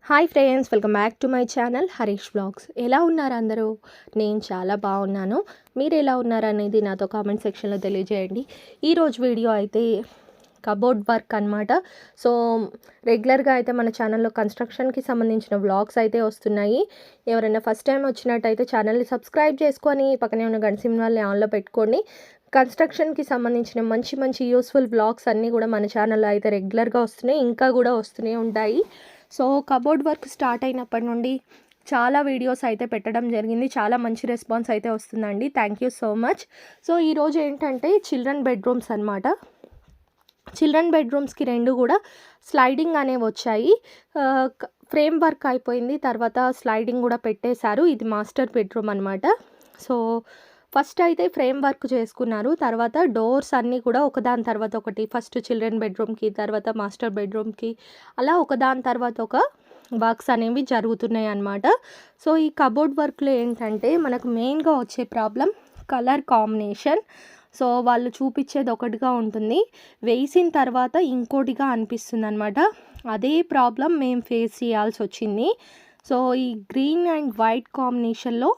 Hi friends, welcome back to my channel Harish vlogs. ఎలా ఉన్నారు అందరూ? నేను చాలా బాగున్నాను. మీరు ఎలా ఉన్నారనేది నాతో కామెంట్ సెక్షన్లో తెలియజేయండి. ఈరోజు వీడియో అయితే కబోర్డ్ వర్క్ అనమాట. సో రెగ్యులర్గా అయితే మన ఛానల్లో కన్స్ట్రక్షన్కి సంబంధించిన వ్లాగ్స్ అయితే వస్తున్నాయి. ఎవరైనా ఫస్ట్ టైం వచ్చినట్టయితే ఛానల్ని సబ్స్క్రైబ్ చేసుకొని పక్కనే ఉన్న గంట సింబల్ని ఆన్లో పెట్టుకోండి. కన్స్ట్రక్షన్కి సంబంధించిన మంచి మంచి యూస్ఫుల్ వ్లాగ్స్ అన్నీ కూడా మన ఛానల్లో అయితే రెగ్యులర్గా వస్తున్నాయి, ఇంకా కూడా వస్తూనే ఉంటాయి. సో కబోర్డ్ వర్క్ స్టార్ట్ అయినప్పటి నుండి చాలా వీడియోస్ అయితే పెట్టడం జరిగింది. చాలా మంచి రెస్పాన్స్ అయితే వస్తుందండి. Thank you so much. So ఈరోజు ఏంటంటే చిల్డ్రన్ బెడ్రూమ్స్ అనమాట. చిల్డ్రన్ బెడ్రూమ్స్కి రెండు కూడా స్లైడింగ్ అనేవి వచ్చాయి. ఫ్రేమ్ వర్క్ అయిపోయింది, తర్వాత స్లైడింగ్ కూడా పెట్టేశారు. ఇది మాస్టర్ బెడ్రూమ్ అనమాట. సో ఫస్ట్ అయితే ఫ్రేమ్ వర్క్ చేసుకున్నారు, తర్వాత డోర్స్ అన్నీ కూడా ఒకదాని తర్వాత ఒకటి, ఫస్ట్ చిల్డ్రన్ బెడ్రూమ్కి, తర్వాత మాస్టర్ బెడ్రూమ్కి, అలా ఒకదాని తర్వాత ఒక వర్క్స్ అనేవి జరుగుతున్నాయి అన్నమాట. సో ఈ కబోర్డ్ వర్క్లో ఏంటంటే మనకు మెయిన్గా వచ్చే ప్రాబ్లం కలర్ కాంబినేషన్. సో వాళ్ళు చూపించేది ఒకటిగా ఉంటుంది, వేసిన తర్వాత ఇంకోటిగా అనిపిస్తుంది అనమాట. అదే ప్రాబ్లం మేము ఫేస్ చేయాల్సి వచ్చింది. సో ఈ గ్రీన్ అండ్ వైట్ కాంబినేషన్లో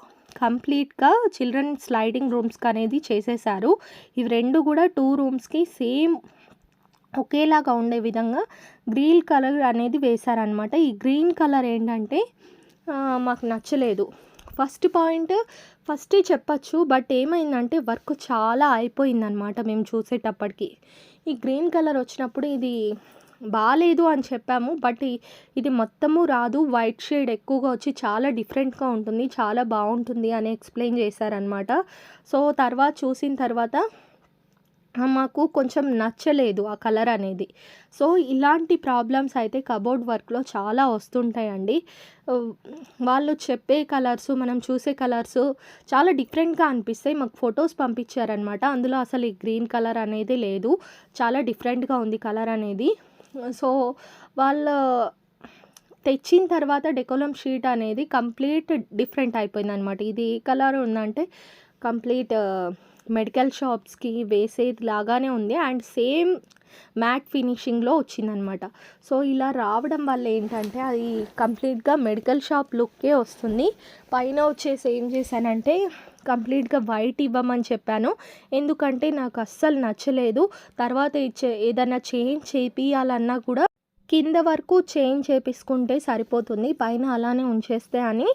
కంప్లీట్గా చిల్డ్రన్ స్లైడింగ్ రూమ్స్కి అనేది చేసేసారు. ఇవి రెండు కూడా 2 రూమ్స్కి సేమ్ ఒకేలాగా ఉండే విధంగా గ్రీన్ కలర్ అనేది వేశారనమాట. ఈ గ్రీన్ కలర్ ఏంటంటే మాకు నచ్చలేదు. ఫస్ట్ పాయింట్ ఫస్టే చెప్పచ్చు, బట్ ఏమైందంటే వర్క్ చాలా అయిపోయిందనమాట మేము చూసేటప్పటికి. ఈ గ్రీన్ కలర్ వచ్చినప్పుడు ఇది బాగాలేదు అని చెప్పాము, బట్ ఇది మొత్తము రాదు, వైట్ షేడ్ ఎక్కువగా వచ్చి చాలా డిఫరెంట్గా ఉంటుంది, చాలా బాగుంటుంది అని ఎక్స్ప్లెయిన్ చేశారనమాట. సో తర్వాత చూసిన తర్వాత మాకు కొంచెం నచ్చలేదు ఆ కలర్ అనేది. సో ఇలాంటి ప్రాబ్లమ్స్ అయితే కబోర్డ్ వర్క్లో చాలా వస్తుంటాయండి. వాళ్ళు చెప్పే కలర్స్, మనం చూసే కలర్స్ చాలా డిఫరెంట్గా అనిపిస్తాయి. మాకు ఫొటోస్ పంపించారనమాట, అందులో అసలు ఈ గ్రీన్ కలర్ అనేది లేదు, చాలా డిఫరెంట్గా ఉంది కలర్ అనేది. సో వాళ్ళు తెచ్చిన తర్వాత డెకోలం షీట్ అనేది కంప్లీట్ డిఫరెంట్ అయిపోయింది అనమాట. ఇది ఏ కలర్ ఉందంటే కంప్లీట్ మెడికల్ షాప్స్కి వేసేది లాగానే ఉంది, అండ్ సేమ్ మ్యాట్ ఫినిషింగ్లో వచ్చిందనమాట. సో ఇలా రావడం వల్ల ఏంటంటే అది కంప్లీట్గా మెడికల్ షాప్ లుక్కే వస్తుంది. పైన వచ్చేసి ఏం చేశానంటే కంప్లీట్గా వైట్ ఇవ్వమని చెప్పాను, ఎందుకంటే నాకు అస్సలు నచ్చలేదు. తర్వాత ఏదైనా చేంజ్ చేపియాలన్నా కూడా కింద వరకు చేంజ్ చేపించుకుంటే సరిపోతుంది, పైన అలానే ఉంచేస్తే అని.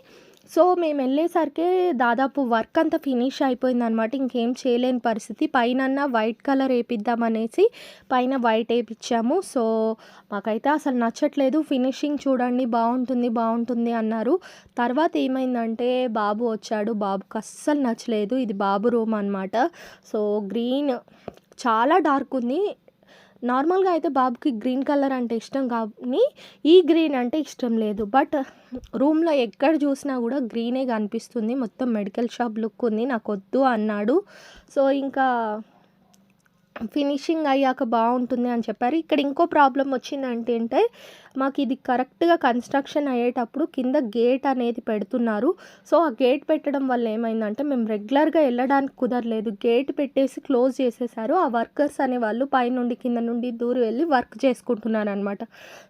సో మేము వెళ్ళేసరికి దాదాపు వర్క్ అంతా ఫినిష్ అయిపోయిందనమాట, ఇంకేం చేయలేని పరిస్థితి. పైన వైట్ కలర్ వేపిద్దామనేసి పైన వైట్ వేయించాము. సో మాకైతే అసలు నచ్చట్లేదు. ఫినిషింగ్ చూడండి బాగుంటుంది బాగుంటుంది అన్నారు. తర్వాత ఏమైందంటే బాబు వచ్చాడు, బాబుకి అస్సలు నచ్చలేదు. ఇది బాబు రూమ్ అనమాట. సో గ్రీన్ చాలా డార్క్ ఉంది. నార్మల్గా అయితే బాబుకి గ్రీన్ కలర్ అంటే ఇష్టం, కానీ ఈ గ్రీన్ అంటే ఇష్టం లేదు. బట్ రూమ్లో ఎక్కడ చూసినా కూడా గ్రీనే కనిపిస్తుంది, మొత్తం మెడికల్ షాప్ లుక్ ఉంది, నాకు వద్దు అన్నాడు. సో ఇంకా ఫినిషింగ్ అయ్యాక బాగుంటుంది అని చెప్పారు. ఇక్కడ ఇంకో ప్రాబ్లం వచ్చిందంటే మాకు ఇది కరెక్ట్గా కన్స్ట్రక్షన్ అయ్యేటప్పుడు కింద గేట్ అనేది పెడుతున్నారు. సో ఆ గేట్ పెట్టడం వల్ల ఏమైందంటే మేము రెగ్యులర్గా వెళ్ళడానికి కుదరలేదు, గేట్ పెట్టేసి క్లోజ్ చేసేసారు. ఆ వర్కర్స్ అనే వాళ్ళు పైనుండి కింద నుండి దూరం వెళ్ళి వర్క్ చేసుకుంటున్నారు అనమాట.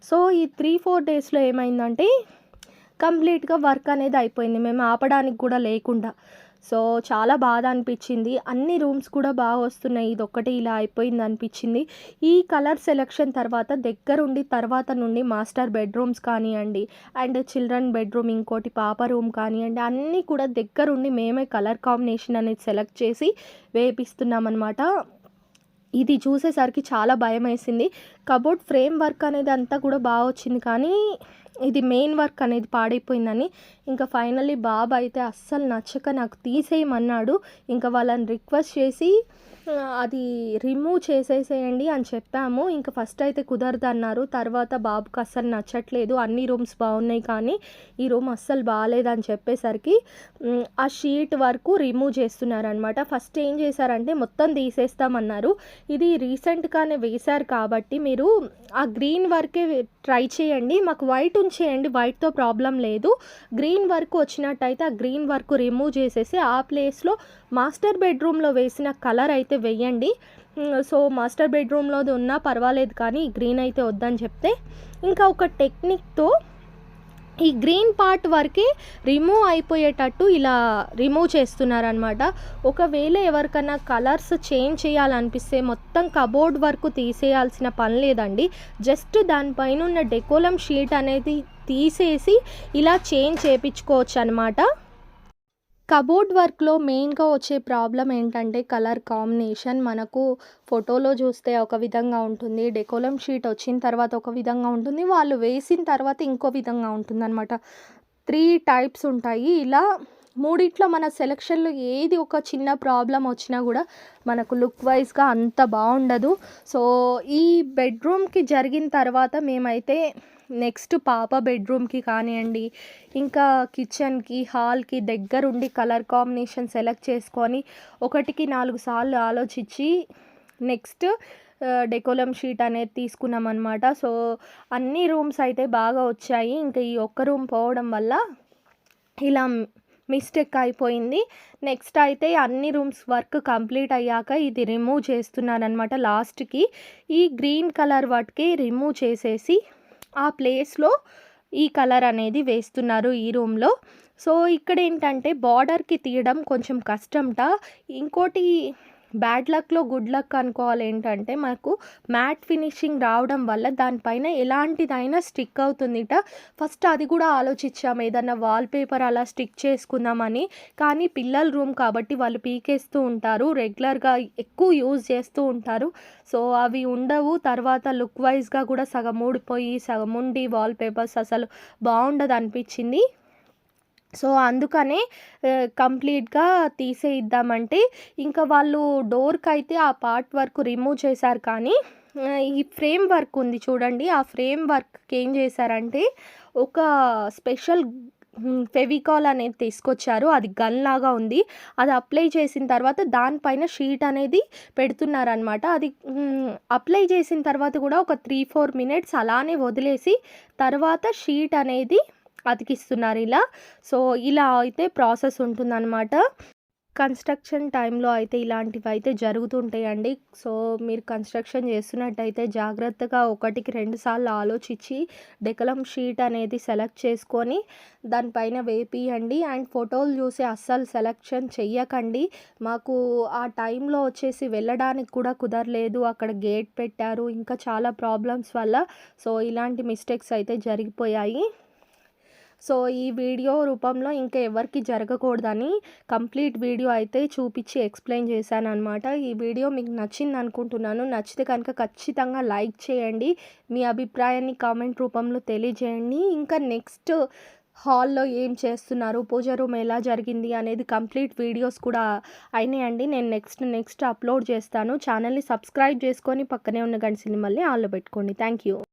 సో ఈ 3-4 డేస్లో ఏమైందంటే కంప్లీట్గా వర్క్ అనేది అయిపోయింది, మేము ఆపడానికి కూడా లేకుండా. సో చాలా బాధ అనిపించింది. అన్ని రూమ్స్ కూడా బాగా వస్తున్నాయి, ఇదొక్కటి ఇలా అయిపోయింది అనిపించింది. ఈ కలర్ సెలెక్షన్ తర్వాత దగ్గరుండి తర్వాత నుండి మాస్టర్ బెడ్రూమ్స్ కానివ్వండి, అండ్ చిల్డ్రన్ బెడ్రూమ్ ఇంకోటి పాప రూమ్ కానివ్వండి, అన్నీ కూడా దగ్గరుండి మేమే కలర్ కాంబినేషన్ అనేది సెలెక్ట్ చేసి వేపిస్తున్నాం అనమాట. ఇది చూసేసరికి చాలా భయం వేసింది. కబోర్డ్ ఫ్రేమ్ వర్క్ అనేది అంతా కూడా బాగా వచ్చింది, కానీ ఇది మెయిన్ వర్క్ అనేది పాడైపోయిందని ఇంకా ఫైనల్లీ బాబు అయితే అస్సలు నచ్చక నాకు తీసేయమన్నాడు. ఇంకా వాళ్ళని రిక్వెస్ట్ చేసి అది రిమూవ్ చేసేసేయండి అని చెప్పాము. ఇంకా ఫస్ట్ అయితే కుదరదు అన్నారు, తర్వాత బాబుకి అస్సలు నచ్చట్లేదు, అన్ని రూమ్స్ బాగున్నాయి కానీ ఈ రూమ్ అస్సలు బాగాలేదని చెప్పేసరికి ఆ షీట్ వరకు రిమూవ్ చేస్తున్నారనమాట. ఫస్ట్ ఏం చేశారంటే మొత్తం తీసేస్తామన్నారు. ఇది రీసెంట్గానే వేశారు కాబట్టి మీరు ఆ గ్రీన్ వర్కే ట్రై చేయండి, మాకు వైట్ ఉంచేయండి, వైట్తో ప్రాబ్లం లేదు, గ్రీన్ వర్క్ వచ్చినట్టయితే ఆ గ్రీన్ వర్క్ రిమూవ్ చేసేసి ఆ ప్లేస్లో మాస్టర్ బెడ్రూమ్లో వేసిన కలర్ అయితే వెయ్యండి. సో మాస్టర్ బెడ్రూమ్లోది ఉన్నా పర్వాలేదు కానీ గ్రీన్ అయితే వద్దని చెప్తే ఇంకా ఒక టెక్నిక్తో ఈ గ్రీన్ పార్ట్ వరకే రిమూవ్ అయిపోయేటట్టు ఇలా రిమూవ్ చేస్తున్నారనమాట. ఒకవేళ ఎవరికైనా కలర్స్ చేంజ్ చేయాలనిపిస్తే మొత్తం కబోర్డ్ వరకు తీసేయాల్సిన పని లేదండి. జస్ట్ దానిపైన ఉన్న డెకోలం షీట్ అనేది తీసేసి ఇలా చేంజ్ చేయించుకోవచ్చు అనమాట. కబోర్డ్ వర్క్లో మెయిన్గా వచ్చే ప్రాబ్లం ఏంటంటే కలర్ కాంబినేషన్. మనకు ఫోటోలో చూస్తే ఒక విధంగా ఉంటుంది, డెకోలం షీట్ వచ్చిన తర్వాత ఒక విధంగా ఉంటుంది, వాళ్ళు వేసిన తర్వాత ఇంకో విధంగా ఉంటుందన్నమాట. 3 టైప్స్ ఉంటాయి. ఇలా మూడిట్లో మన సెలక్షన్లో ఏది ఒక చిన్న ప్రాబ్లం వచ్చినా కూడా మనకు లుక్ వైజ్గా అంత బాగుండదు. సో ఈ బెడ్రూమ్కి జరిగిన తర్వాత మేమైతే నెక్స్ట్ పాప బెడ్రూమ్కి కానివ్వండి, ఇంకా కిచెన్కి, హాల్కి దగ్గరుండి కలర్ కాంబినేషన్ సెలెక్ట్ చేసుకొని 1కి 4 సార్లు ఆలోచించి నెక్స్ట్ డెకోలం షీట్ అనేది తీసుకున్నాం అనమాట. సో అన్ని రూమ్స్ అయితే బాగా వచ్చాయి. ఇంకా ఈ ఒక్క రూమ్ పోవడం వల్ల ఇలా మిస్టేక్ అయిపోయింది. నెక్స్ట్ అయితే అన్ని రూమ్స్ వర్క్ కంప్లీట్ అయ్యాక ఇది రిమూవ్ చేస్తున్నారనమాట. లాస్ట్కి ఈ గ్రీన్ కలర్ వాటికి రిమూవ్ చేసేసి ఆ ప్లేస్లో ఈ కలర్ అనేది వేస్తున్నారు ఈ రూమ్లో. సో ఇక్కడ ఏంటంటే బార్డర్కి తీయడం కొంచెం కష్టంట. ఇంకోటి బ్యాడ్ లక్లో గుడ్ లక్ అనుకోవాలి ఏంటంటే మనకు మ్యాట్ ఫినిషింగ్ రావడం వల్ల దానిపైన ఎలాంటిదైనా స్టిక్ అవుతుందిట. ఫస్ట్ అది కూడా ఆలోచించాము ఏదన్నా వాల్పేపర్ అలా స్టిక్ చేసుకుందామని. కానీ పిల్లల రూమ్ కాబట్టి వాళ్ళు పీకేస్తూ ఉంటారు, రెగ్యులర్గా ఎక్కువ యూజ్ చేస్తూ ఉంటారు. సో అవి ఉండవు. తర్వాత లుక్ వైజ్గా కూడా సగం ఊడిపోయి సగం ఉండి వాల్పేపర్స్ అసలు బాగుండదు అనిపించింది. సో అందుకనే కంప్లీట్గా తీసేయిద్దామంటే ఇంకా వాళ్ళు డోర్కి అయితే ఆ పార్ట్ వరకు రిమూవ్ చేశారు. కానీ ఈ ఫ్రేమ్ వర్క్ ఉంది చూడండి, ఆ ఫ్రేమ్ వర్క్కి ఏం చేశారంటే ఒక స్పెషల్ ఫెవికాల్ అనేది తీసుకొచ్చారు. అది గన్ లాగా ఉంది. అది అప్లై చేసిన తర్వాత దానిపైన షీట్ అనేది పెడుతున్నారనమాట. అది అప్లై చేసిన తర్వాత కూడా ఒక 3-4 మినిట్స్ అలానే వదిలేసి తర్వాత షీట్ అనేది అతికిస్తున్నారు ఇలా. సో ఇలా అయితే ప్రాసెస్ ఉంటుందన్నమాట. కన్స్ట్రక్షన్ టైంలో అయితే ఇలాంటివి అయితే జరుగుతుంటాయండి. సో మీరు కన్స్ట్రక్షన్ చేస్తున్నట్టయితే జాగ్రత్తగా 1కి 2 సార్లు ఆలోచించి డెకలం షీట్ అనేది సెలెక్ట్ చేసుకొని దానిపైన వేపియండి. అండ్ ఫోటోలు చూసి అస్సలు సెలెక్షన్ చెయ్యకండి. మాకు ఆ టైంలో వచ్చేసి వెళ్ళడానికి కూడా కుదరలేదు, అక్కడ గేట్ పెట్టారు, ఇంకా చాలా ప్రాబ్లమ్స్ వల్ల సో ఇలాంటి మిస్టేక్స్ అయితే జరిగిపోయాయి. సో ఈ వీడియో రూపంలో ఇంకా ఎవరికి జరగకూడదని కంప్లీట్ వీడియో అయితే చూపించి ఎక్స్ప్లెయిన్ చేశాను అనమాట. ఈ వీడియో మీకు నచ్చింది అనుకుంటున్నాను. నచ్చితే కనుక ఖచ్చితంగా లైక్ చేయండి, మీ అభిప్రాయాన్ని కామెంట్ రూపంలో తెలియజేయండి. ఇంకా నెక్స్ట్ హాల్లో ఏం చేస్తున్నారు, పూజ రూమ్ ఎలా జరిగింది అనేది కంప్లీట్ వీడియోస్ కూడా అయినాయండి. నేను నెక్స్ట్ అప్లోడ్ చేస్తాను. ఛానల్ని సబ్స్క్రైబ్ చేసుకొని పక్కనే ఉన్న గంట సింబల్ని ఆన్లో పెట్టుకోండి. Thank you.